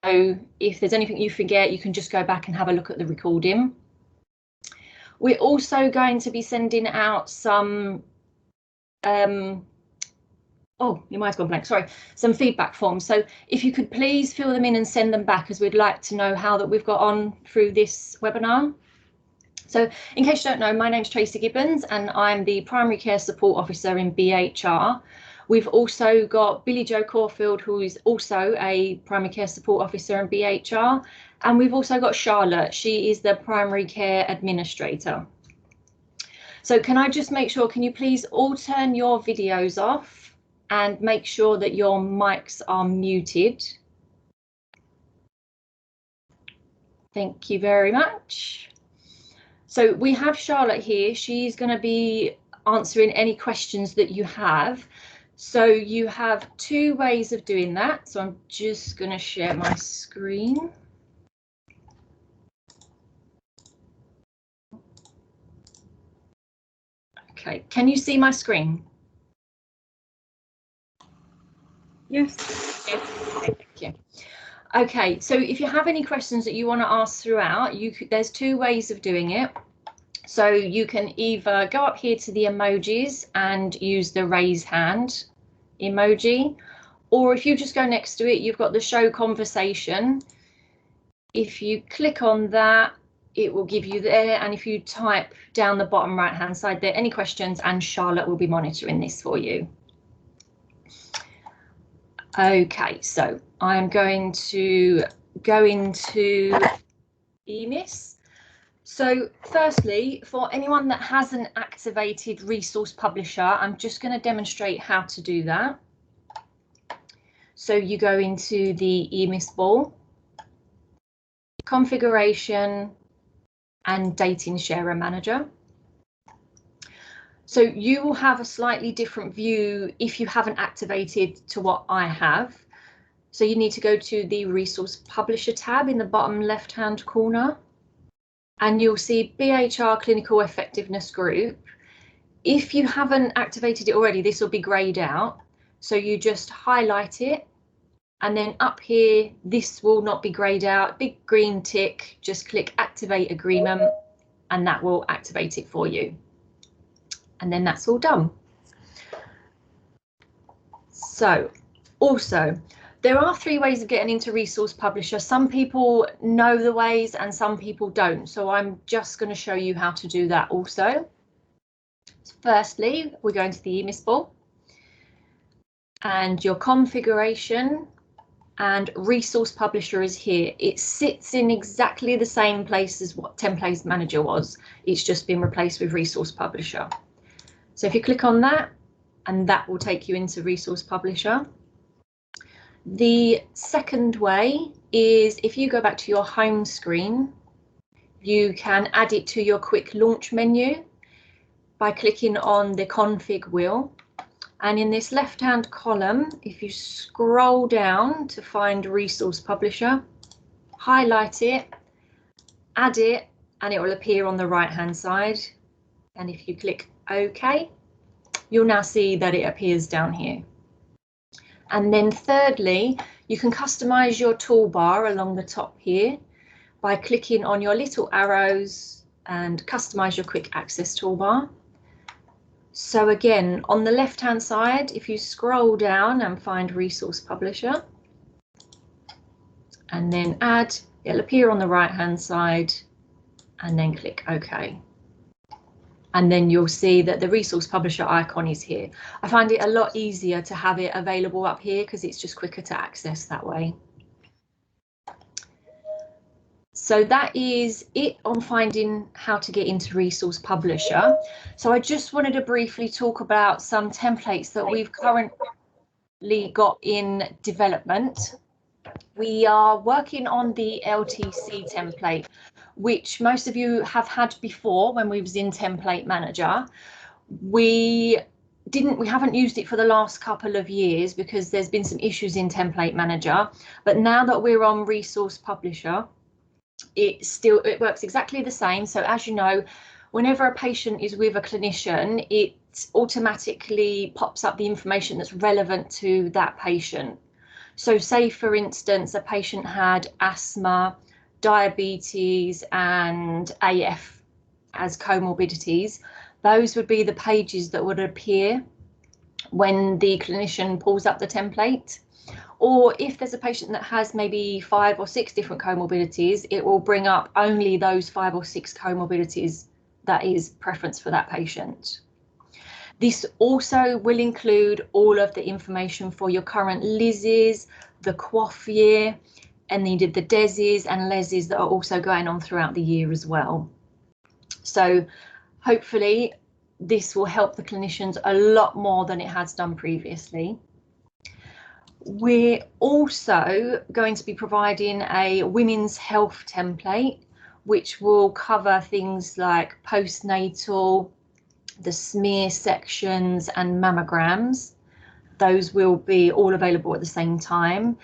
if there's anything you forget, you can just go back and have a look at the recording. We're also going to be sending out some, oh, your mind's gone blank, sorry, some feedback forms. So if you could please fill them in and send them back, as we'd like to know how that we've got on through this webinar. So in case you don't know, my name's Tracy Gibbons and I'm the Primary Care Support Officer in BHR. We've also got Billy Joe Caulfield, who is also a Primary Care Support Officer in BHR. And we've also got Charlotte. She is the Primary Care Administrator. So can I just make sure, can you please all turn your videos off and make sure that your mics are muted? Thank you very much. So we have Charlotte here. She's going to be answering any questions that you have. So you have two ways of doing that. So I'm just going to share my screen. Okay, can you see my screen? Yes. Yes. Thank you. Okay, so if you have any questions that you want to ask throughout, there's two ways of doing it. So you can either go up here to the emojis and use the raise hand emoji, or if you just go next to it, you've got the show conversation. If you click on that, it will give you there, and if you type down the bottom right hand side there, any questions, and Charlotte will be monitoring this for you. Okay, so I'm going to go into EMIS. So firstly, for anyone that hasn't activated Resource Publisher, I'm just going to demonstrate how to do that. So you go into the EMIS ball, configuration, and Dating Sharer Manager. So you will have a slightly different view if you haven't activated to what I have. So you need to go to the Resource Publisher tab in the bottom left-hand corner, and you'll see BHR Clinical Effectiveness Group. If you haven't activated it already, this will be greyed out. So you just highlight it, and then up here, this will not be greyed out, big green tick, just click Activate Agreement, and that will activate it for you. And then that's all done. So also, there are three ways of getting into Resource Publisher. Some people know the ways and some people don't. So I'm just going to show you how to do that also. Firstly, we're going to the EMIS ball and your configuration, and Resource Publisher is here. It sits in exactly the same place as what Template Manager was. It's just been replaced with Resource Publisher. So if you click on that, and that will take you into Resource Publisher. The second way is if you go back to your home screen, you can add it to your quick launch menu by clicking on the config wheel. And in this left-hand column, if you scroll down to find Resource Publisher, highlight it, add it, and it will appear on the right-hand side. And if you click OK, you'll now see that it appears down here. And then thirdly, you can customize your toolbar along the top here by clicking on your little arrows and customize your quick access toolbar. So again, on the left hand side, if you scroll down and find Resource Publisher and then add, it'll appear on the right hand side, and then click OK. And then you'll see that the Resource Publisher icon is here. I find it a lot easier to have it available up here because it's just quicker to access that way. So that is it on finding how to get into Resource Publisher. So I just wanted to briefly talk about some templates that we've currently got in development. We are working on the LTC template, which most of you have had before when we was in Template Manager. We haven't used it for the last couple of years because there's been some issues in Template Manager, but now that we're on Resource Publisher, it works exactly the same. So as you know, whenever a patient is with a clinician, it automatically pops up the information that's relevant to that patient. So say, for instance, a patient had asthma, diabetes and AF as comorbidities. Those would be the pages that would appear when the clinician pulls up the template. Or if there's a patient that has maybe 5 or 6 different comorbidities, it will bring up only those 5 or 6 comorbidities that is preference for that patient. This also will include all of the information for your current LISs, the QOF year, and the DESs and LESs that are also going on throughout the year as well. So hopefully this will help the clinicians a lot more than it has done previously. We're also going to be providing a women's health template, which will cover things like postnatal, the smear sections and mammograms. Those will be all available at the same time.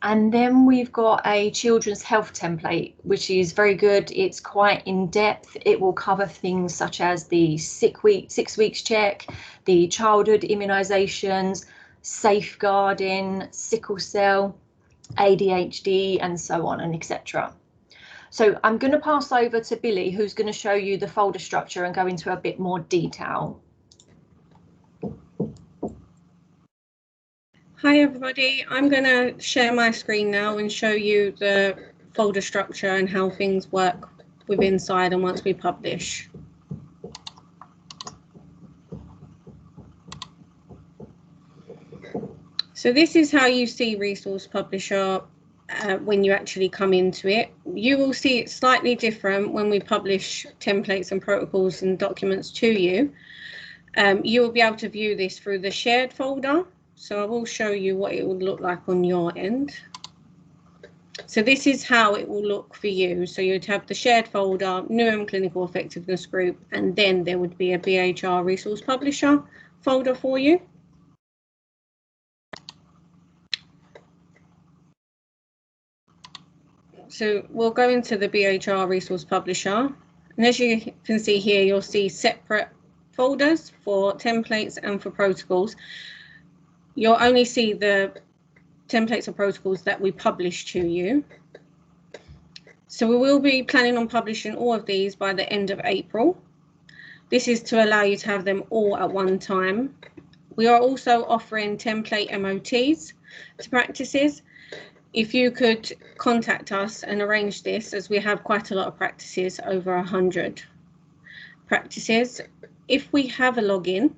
And then we've got a children's health template, which is very good. It's quite in depth. It will cover things such as the 6 weeks check, the childhood immunisations, safeguarding, sickle cell, ADHD, and so on and etc. So I'm going to pass over to Billy, who's going to show you the folder structure and go into a bit more detail. Hi everybody, I'm going to share my screen now and show you the folder structure and how things work with inside and once we publish. So this is how you see Resource Publisher when you actually come into it. You will see it slightly different when we publish templates and protocols and documents to you. You will be able to view this through the shared folder. So I will show you what it would look like on your end. So this is how it will look for you. So you'd have the shared folder, NUM Clinical Effectiveness Group, and then there would be a BHR Resource Publisher folder for you. So we'll go into the BHR Resource Publisher, and as you can see here, you'll see separate folders for templates and for protocols. You'll only see the templates and protocols that we publish to you. So we will be planning on publishing all of these by the end of April. This is to allow you to have them all at one time. We are also offering template MOTs to practices. If you could contact us and arrange this, as we have quite a lot of practices, over 100 practices. If we have a login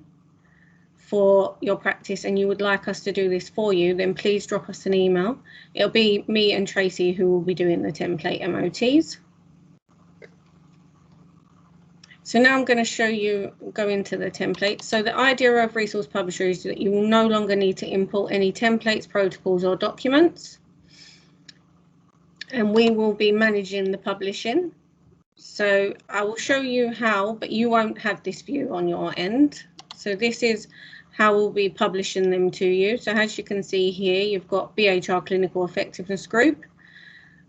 for your practice and you would like us to do this for you, then please drop us an email. It'll be me and Tracy who will be doing the template MOTs. So now I'm going to show you, go into the template. So the idea of Resource Publisher is that you will no longer need to import any templates, protocols or documents. And we will be managing the publishing. So I will show you how, but you won't have this view on your end. So this is how we'll be publishing them to you. So as you can see here, you've got BHR Clinical Effectiveness Group.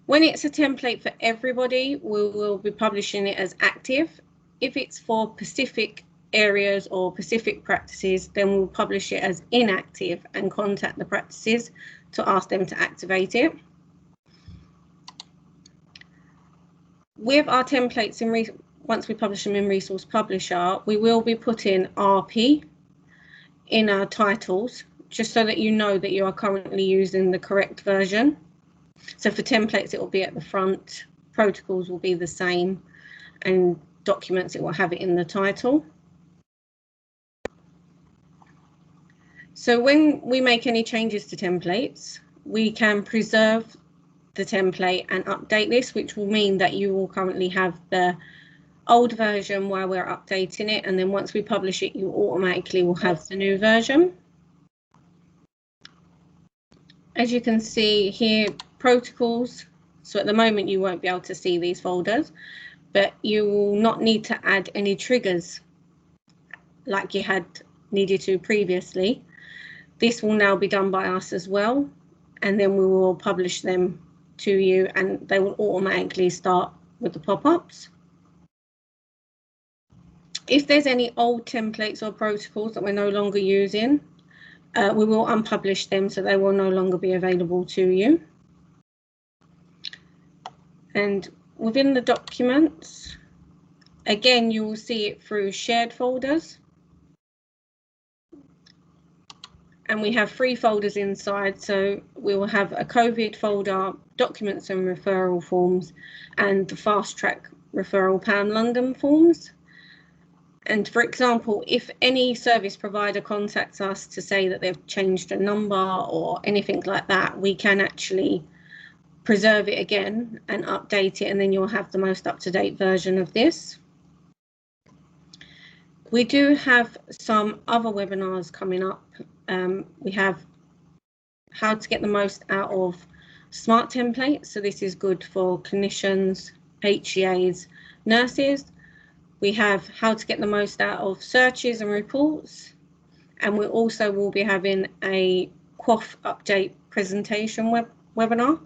When it's a template for everybody, we will be publishing it as active. If it's for specific areas or specific practices, then we'll publish it as inactive and contact the practices to ask them to activate it. With our templates, once we publish them in Resource Publisher, we will be putting RP in our titles, just so that you know that you are currently using the correct version. So for templates, it will be at the front, protocols will be the same, and documents, it will have it in the title. So when we make any changes to templates, we can preserve the template and update this, which will mean that you will currently have the old version while we're updating it, and then once we publish it, you automatically will have the new version. As you can see here, protocols. So at the moment you won't be able to see these folders, but you will not need to add any triggers like you had needed to previously. This will now be done by us as well, and then we will publish them to you and they will automatically start with the pop-ups. If there's any old templates or protocols that we're no longer using, we will unpublish them, so they will no longer be available to you. And within the documents, again, you will see it through shared folders. And we have 3 folders inside, so we will have a COVID folder, documents and referral forms, and the fast track referral PAM London forms. And for example, if any service provider contacts us to say that they've changed a number or anything like that, we can actually preserve it again and update it, and then you'll have the most up-to-date version of this. We do have some other webinars coming up. We have how to get the most out of smart templates. So this is good for clinicians, HCAs, nurses. We have how to get the most out of searches and reports. And we also will be having a QoF update presentation webinar.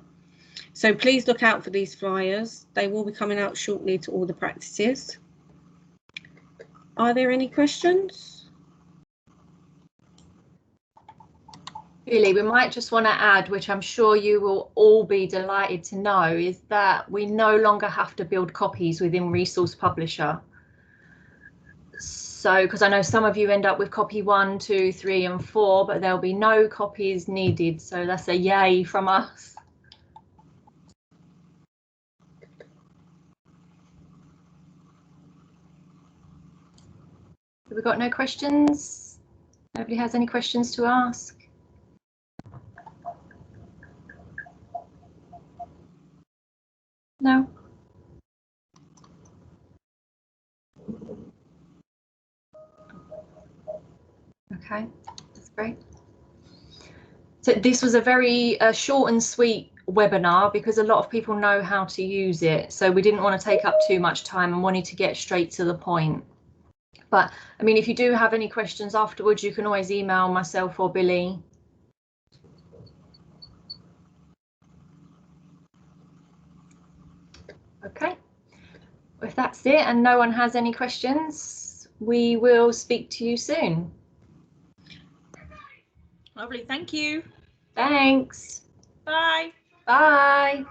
So please look out for these flyers. They will be coming out shortly to all the practices. Are there any questions? Really, we might just want to add, which I'm sure you will all be delighted to know, is that we no longer have to build copies within Resource Publisher. So, because I know some of you end up with copy 1, 2, 3 and 4, but there'll be no copies needed. So that's a yay from us. Have we got no questions? Nobody has any questions to ask? No? Okay, that's great. So this was a very short and sweet webinar because a lot of people know how to use it. So we didn't want to take up too much time and wanted to get straight to the point. But I mean, if you do have any questions afterwards, you can always email myself or Billy. Okay, if that's it and no one has any questions, we will speak to you soon. Lovely, thank you. Thanks. Bye. Bye.